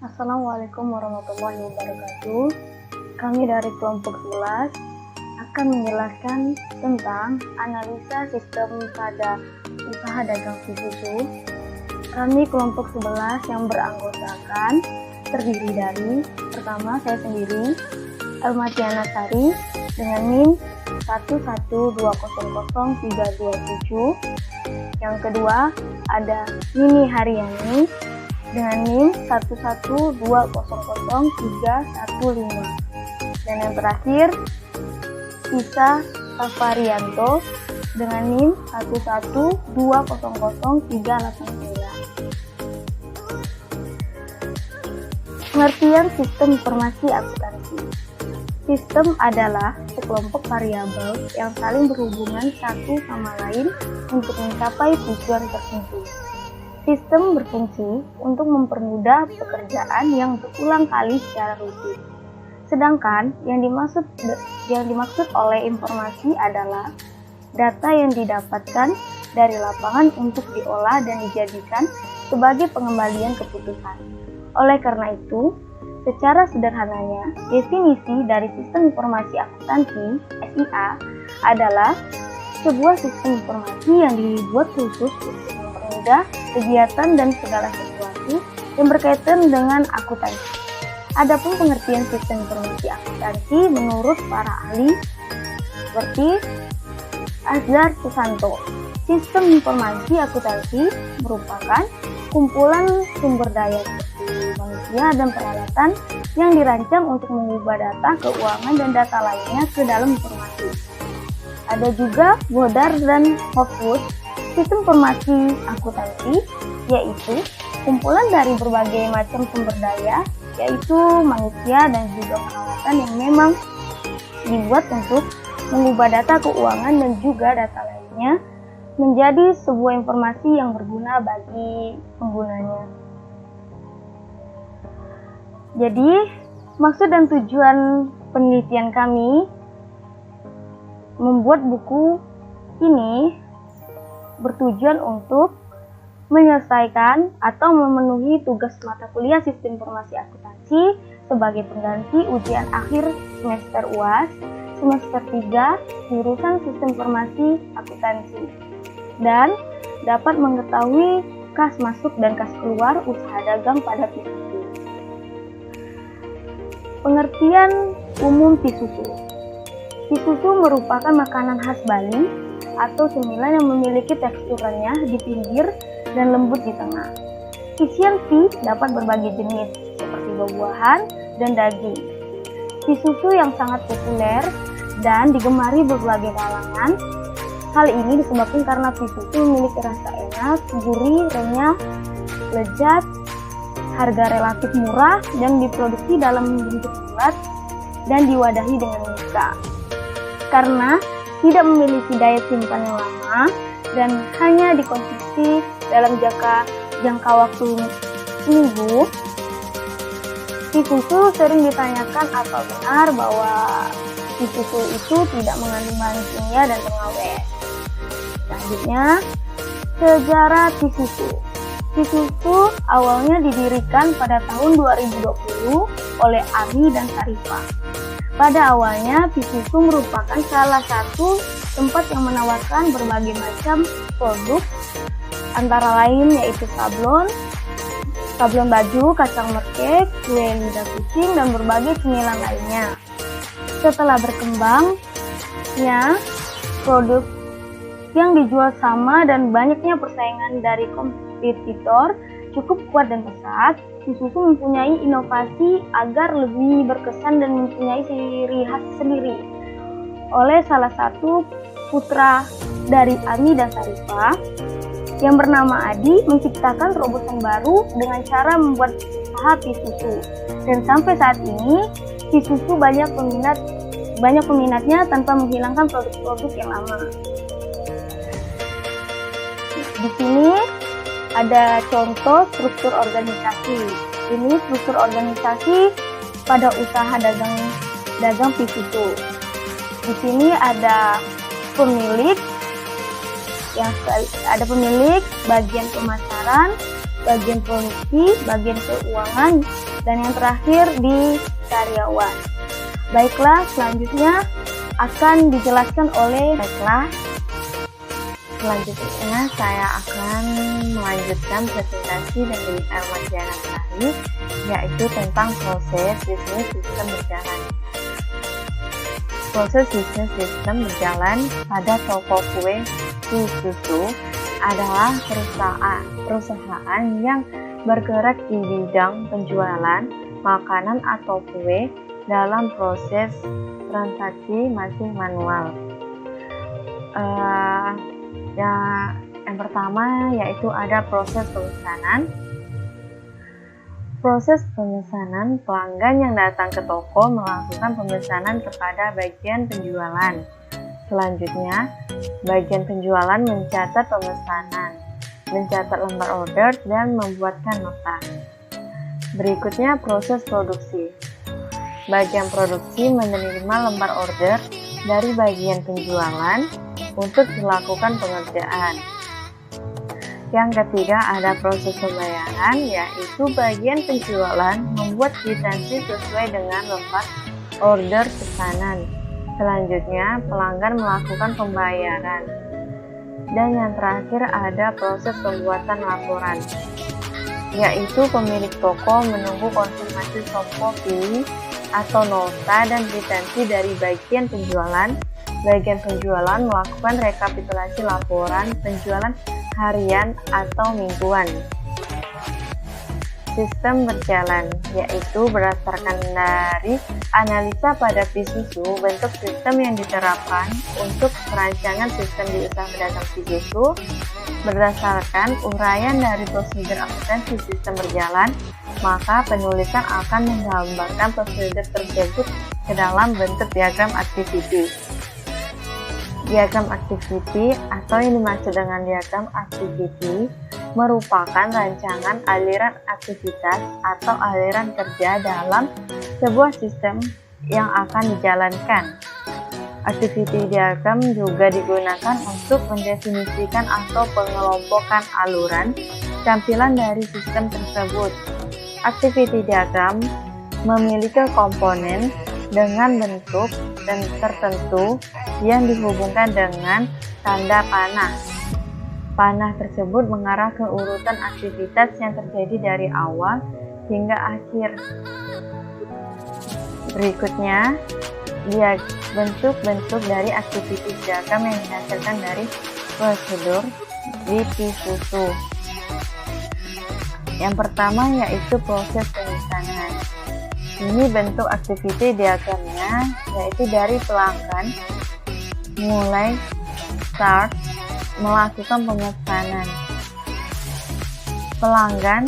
Assalamualaikum warahmatullahi wabarakatuh. Kami dari kelompok 11 akan menjelaskan tentang analisa sistem pada usaha dagang susu. Kami kelompok 11 yang beranggotakan terdiri dari pertama saya sendiri, Elmatiana Sari dengan NIM 112000327. Yang kedua ada Nini Haryani dengan NIM 112000315. Dan yang terakhir Isa Safarianto dengan NIM 112000389. Pengertian sistem informasi akuntansi. Sistem adalah sekelompok variabel yang saling berhubungan satu sama lain untuk mencapai tujuan tertentu. Sistem berfungsi untuk mempermudah pekerjaan yang berulang kali secara rutin. Sedangkan yang dimaksud oleh informasi adalah data yang didapatkan dari lapangan untuk diolah dan dijadikan sebagai pengembalian keputusan. Oleh karena itu, secara sederhananya, definisi dari sistem informasi akuntansi SIA adalah sebuah sistem informasi yang dibuat khusus untuk mempermudah kegiatan dan segala sesuatu yang berkaitan dengan akuntansi. Adapun pengertian sistem informasi akuntansi menurut para ahli seperti Azhar Susanto, sistem informasi akuntansi merupakan kumpulan sumber daya seperti manusia dan peralatan yang dirancang untuk mengubah data keuangan dan data lainnya ke dalam informasi. Ada juga Goddard dan Hopwood, sistem informasi akuntansi, yaitu kumpulan dari berbagai macam sumber daya, yaitu manusia dan juga peralatan yang memang dibuat untuk mengubah data keuangan dan juga data lainnya menjadi sebuah informasi yang berguna bagi penggunanya. Jadi, maksud dan tujuan penelitian kami membuat buku ini bertujuan untuk menyelesaikan atau memenuhi tugas mata kuliah Sistem Informasi Akuntansi sebagai pengganti ujian akhir semester UAS semester 3 jurusan Sistem Informasi Akuntansi, dan dapat mengetahui kas masuk dan kas keluar usaha dagang pada PISUSU. Pengertian umum PISUSU. PISUSU merupakan makanan khas Bali atau cemilan yang memiliki tekstur renyah di pinggir dan lembut di tengah. Isian pi dapat berbagai jenis seperti buah-buahan dan daging. PISUSU yang sangat populer dan digemari berbagai kalangan. Hal ini disebabkan karena PISUSU memiliki rasa enak, gurih, renyah, lezat, harga relatif murah, dan diproduksi dalam bentuk bulat dan diwadahi dengan mudah. Karena tidak memiliki daya simpan yang lama dan hanya dikonsumsi dalam jangka waktu seminggu, PISUSU sering ditanyakan apa benar bahwa PISUSU itu tidak mengandung bahan kimia dan pengawet. Selanjutnya, sejarah PISUSU. PISUSU awalnya didirikan pada tahun 2020 oleh Ami dan Sarifah. Pada awalnya, PISUSU merupakan salah satu tempat yang menawarkan berbagai macam produk, antara lain yaitu sablon baju, kacang merkek, kue lidah kucing, dan berbagai cemilan lainnya. Setelah berkembangnya produk yang dijual sama dan banyaknya persaingan dari kompetitor cukup kuat dan pesat, PISUSU mempunyai inovasi agar lebih berkesan dan mempunyai ciri khas sendiri. Oleh salah satu putra dari Ami dan Sarifah yang bernama Adi menciptakan terobosan baru dengan cara membuat usaha PISUSU, dan sampai saat ini PISUSU banyak peminatnya tanpa menghilangkan produk-produk yang lama. Di sini ada contoh struktur organisasi. Ini struktur organisasi pada usaha dagang PISUSU. Di sini ada pemilik, bagian pemasaran, bagian produksi, bagian keuangan, Dan yang terakhir di karyawan. Baiklah, selanjutnya akan dijelaskan oleh Selanjutnya saya akan melanjutkan presentasi dari Erwan Janasari, yaitu tentang proses bisnis sistem berjalan. Proses bisnis sistem berjalan pada toko kue Susu adalah perusahaan yang bergerak di bidang penjualan makanan atau kue dalam proses transaksi masih manual. Yang pertama yaitu ada proses pemesanan. Proses pemesanan, pelanggan yang datang ke toko melakukan pemesanan kepada bagian penjualan. Selanjutnya, bagian penjualan mencatat pemesanan, mencatat lembar order, dan membuatkan nota. Berikutnya proses produksi. Bagian produksi menerima lembar order dari bagian penjualan untuk dilakukan pengerjaan. Yang ketiga ada proses pembayaran, yaitu bagian penjualan membuat kwitansi sesuai dengan lembar order pesanan. Selanjutnya pelanggan melakukan pembayaran. Dan yang terakhir ada proses pembuatan laporan, yaitu pemilik toko menunggu konfirmasi soft copy atau nota dan kwitansi dari bagian penjualan. Bagian penjualan melakukan rekapitulasi laporan penjualan harian atau mingguan. Sistem berjalan, yaitu berdasarkan dari analisa pada Pisusu, bentuk sistem yang diterapkan untuk perancangan sistem di usaha pedagang Pisusu berdasarkan uraian dari prosedur akuntansi sistem berjalan, maka penulisan akan menggambarkan prosedur tersebut ke dalam bentuk diagram activity. Diagram activity atau yang dimaksud dengan diagram activity merupakan rancangan aliran aktivitas atau aliran kerja dalam sebuah sistem yang akan dijalankan. Activity diagram juga digunakan untuk mendefinisikan atau pengelompokan aluran tampilan dari sistem tersebut. Activity diagram memiliki komponen dengan bentuk dan tertentu yang dihubungkan dengan tanda panah. Panah tersebut mengarah ke urutan aktivitas yang terjadi dari awal hingga akhir. Berikutnya, bentuk-bentuk dari aktivitas diagram yang dihasilkan dari prosedur di Pisusu. Yang pertama yaitu proses pemesanan. Ini bentuk aktiviti diagramnya, yaitu dari pelanggan mulai start melakukan pemesanan. Pelanggan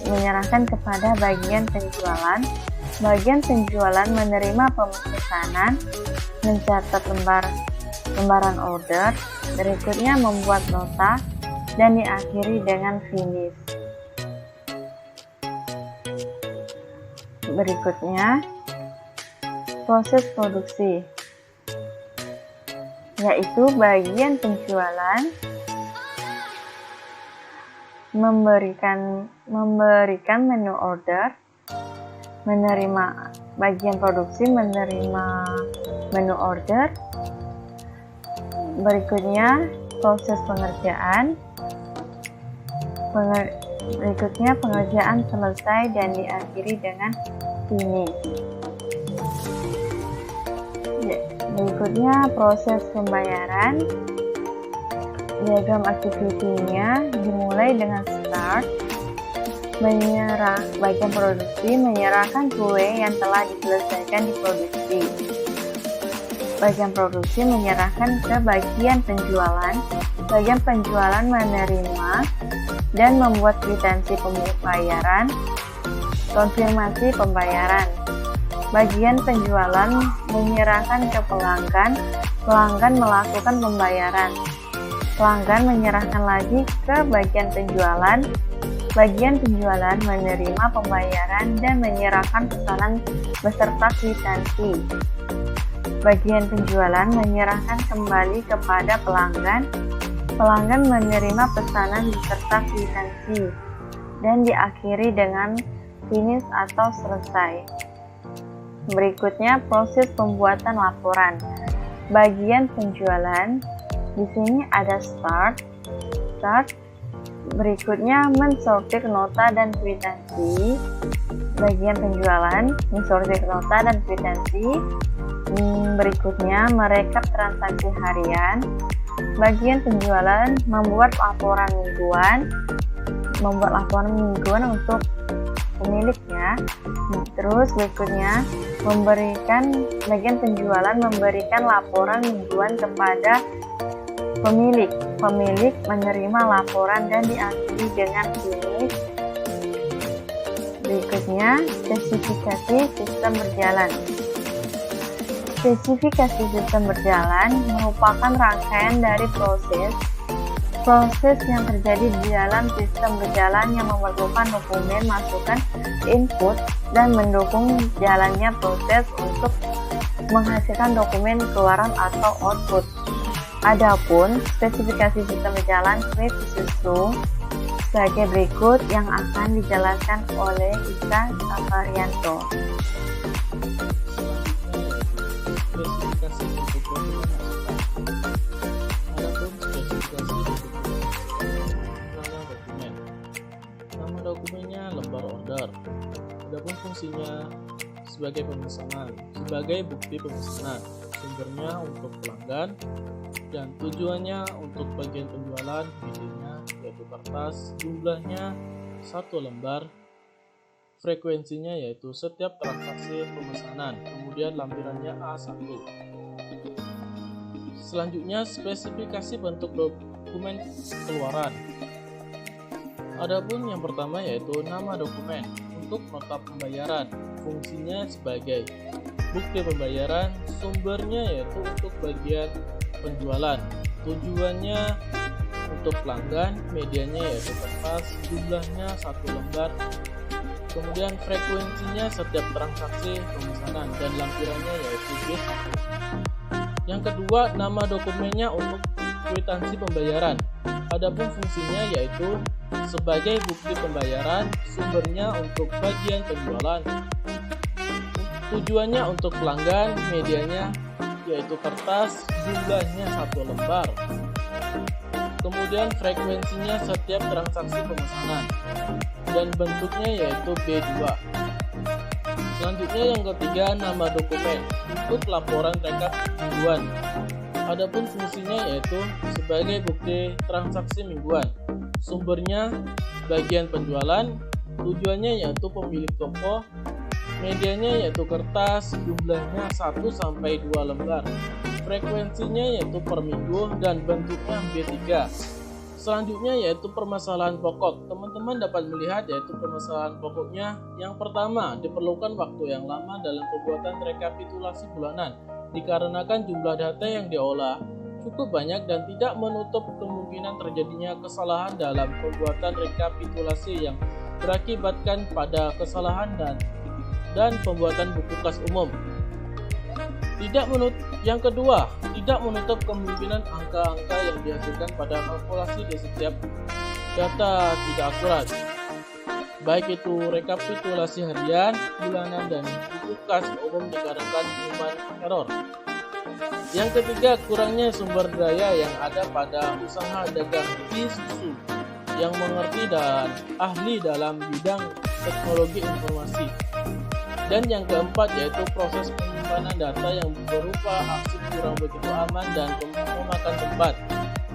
menyerahkan kepada bagian penjualan. Bagian penjualan menerima pemesanan, mencatat lembaran order, berikutnya membuat nota, dan diakhiri dengan finish. Berikutnya, proses produksi, yaitu bagian penjualan memberikan menu order, bagian produksi menerima menu order. Berikutnya, proses pengerjaan. Berikutnya pengerjaan selesai dan diakhiri dengan finish. Berikutnya proses pembayaran. Diagram activity-nya dimulai dengan start, bagian produksi menyerahkan kue yang telah diselesaikan diproduksi. Bagian produksi menyerahkan ke bagian penjualan. Bagian penjualan menerima dan membuat kwitansi pembayaran, konfirmasi pembayaran. Bagian penjualan menyerahkan ke pelanggan, pelanggan melakukan pembayaran. Pelanggan menyerahkan lagi ke bagian penjualan penjualan menerima pembayaran dan menyerahkan pesanan beserta kwitansi. Bagian penjualan menyerahkan kembali kepada pelanggan menerima pesanan beserta kwitansi. dan diakhiri dengan finish atau selesai. Berikutnya proses pembuatan laporan. Bagian penjualan, di sini ada start. Berikutnya mensortir nota dan kwitansi. Bagian penjualan, mensortir nota dan kwitansi. Berikutnya merekap transaksi harian. Bagian penjualan membuat laporan mingguan. Untuk pemiliknya. Terus berikutnya bagian penjualan memberikan laporan mingguan kepada pemilik. Pemilik menerima laporan dan diakhiri dengan finish. Berikutnya spesifikasi sistem berjalan. Spesifikasi sistem berjalan merupakan rangkaian dari proses yang terjadi di dalam sistem berjalan yang memerlukan dokumen masukan input dan mendukung jalannya proses untuk menghasilkan dokumen keluaran atau output. Adapun spesifikasi sistem berjalan ini disusun sebagai berikut yang akan dijelaskan oleh Isa Safarianto. Spesifikasi untuk dokumen masukan. Adapun spesifikasi untuk nama dokumen. Nama dokumennya lembar order. Adapun fungsinya sebagai pemesanan, sebagai bukti pemesanan. Sumbernya untuk pelanggan dan tujuannya untuk bagian penjualan, medianya yaitu kertas, jumlahnya 1 lembar, frekuensinya yaitu setiap transaksi pemesanan, kemudian lampirannya A1. Selanjutnya spesifikasi bentuk dokumen keluaran. Adapun yang pertama yaitu nama dokumen untuk nota pembayaran, fungsinya sebagai bukti pembayaran, sumbernya yaitu untuk bagian penjualan, tujuannya untuk pelanggan, medianya yaitu kertas, jumlahnya 1 lembar, kemudian frekuensinya setiap transaksi pemesanan dan lampirannya yaitu B1. Yang kedua, nama dokumennya untuk kwitansi pembayaran. Adapun fungsinya yaitu sebagai bukti pembayaran, sumbernya untuk bagian penjualan, tujuannya untuk pelanggan, medianya yaitu kertas, jumlahnya 1 lembar, kemudian frekuensinya setiap transaksi pemesanan dan bentuknya yaitu B2. Selanjutnya yang ketiga, nama dokumen untuk laporan rekap mingguan. Adapun fungsinya yaitu sebagai bukti transaksi mingguan, sumbernya bagian penjualan, tujuannya yaitu pemilik toko, medianya yaitu kertas, jumlahnya 1-2 lembar, frekuensinya yaitu per minggu dan bentuknya B3. Selanjutnya yaitu permasalahan pokok. Teman-teman dapat melihat yaitu permasalahan pokoknya. Yang pertama, diperlukan waktu yang lama dalam pembuatan rekapitulasi bulanan dikarenakan jumlah data yang diolah cukup banyak dan tidak menutup kemungkinan terjadinya kesalahan dalam pembuatan rekapitulasi yang berakibatkan pada kesalahan dan pembuatan buku kas umum. Yang kedua, tidak menutup kemungkinan angka-angka yang dihasilkan pada kalkulasi di setiap data tidak akurat, baik itu rekapitulasi harian, bulanan, dan buku kas umum dikarenakan human error. Yang ketiga, kurangnya sumber daya yang ada pada usaha dagang susu yang mengerti dan ahli dalam bidang teknologi informasi. Dan yang keempat yaitu proses penyimpanan data yang berupa arsip kurang begitu aman dan memakan tempat.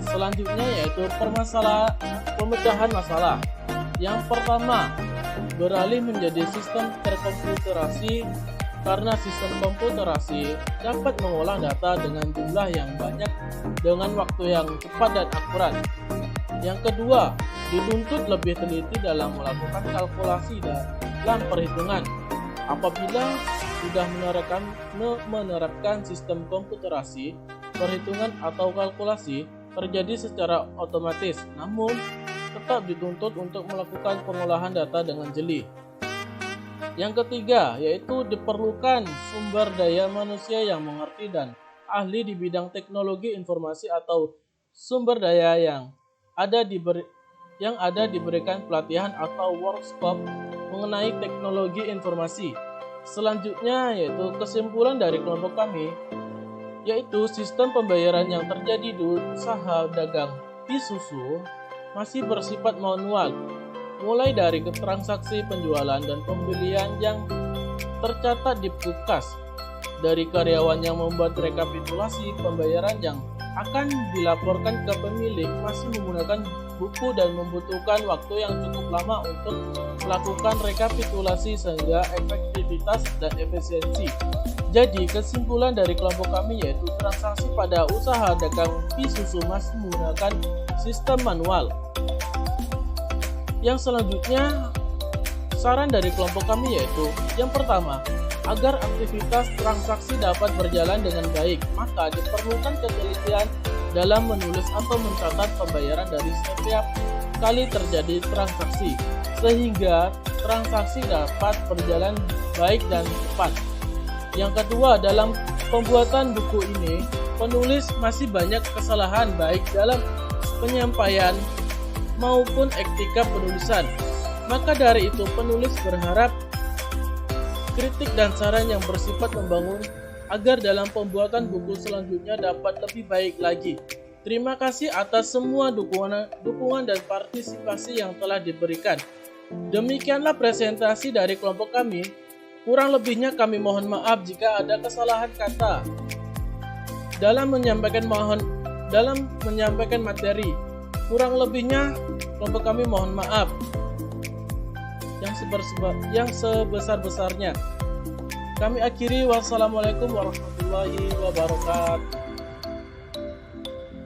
Selanjutnya yaitu pemecahan masalah. Yang pertama, beralih menjadi sistem terkomputerasi karena sistem komputerasi dapat mengolah data dengan jumlah yang banyak dengan waktu yang cepat dan akurat. Yang kedua, dituntut lebih teliti dalam melakukan kalkulasi dalam perhitungan. Apabila sudah menerapkan sistem komputerasi, perhitungan atau kalkulasi terjadi secara otomatis, namun tetap dituntut untuk melakukan pengolahan data dengan jeli. Yang ketiga, yaitu diperlukan sumber daya manusia yang mengerti dan ahli di bidang teknologi informasi atau sumber daya yang ada yang ada diberikan pelatihan atau workshop mengenai teknologi informasi. Selanjutnya yaitu kesimpulan dari kelompok kami, yaitu sistem pembayaran yang terjadi di usaha dagang mie susu masih bersifat manual, mulai dari transaksi penjualan dan pembelian yang tercatat di pukas, dari karyawan yang membuat rekapitulasi pembayaran yang akan dilaporkan ke pemilik masih menggunakan buku dan membutuhkan waktu yang cukup lama untuk melakukan rekapitulasi sehingga efektivitas dan efisiensi. Jadi kesimpulan dari kelompok kami yaitu transaksi pada usaha dagang mie susu masih menggunakan sistem manual. Yang selanjutnya, saran dari kelompok kami yaitu yang pertama, agar aktivitas transaksi dapat berjalan dengan baik, maka diperlukan ketelitian dalam menulis atau mencatat pembayaran dari setiap kali terjadi transaksi, sehingga transaksi dapat berjalan baik dan cepat. Yang kedua, dalam pembuatan buku ini, penulis masih banyak kesalahan baik dalam penyampaian maupun etika penulisan. Maka dari itu, penulis berharap kritik dan saran yang bersifat membangun agar dalam pembuatan buku selanjutnya dapat lebih baik lagi. Terima kasih atas semua dukungan dan partisipasi yang telah diberikan. Demikianlah presentasi dari kelompok kami. Kurang lebihnya kami mohon maaf jika ada kesalahan kata dalam menyampaikan materi. Kurang lebihnya kelompok kami mohon maaf yang sebesar-besarnya. Kami akhiri, wassalamualaikum warahmatullahi wabarakatuh.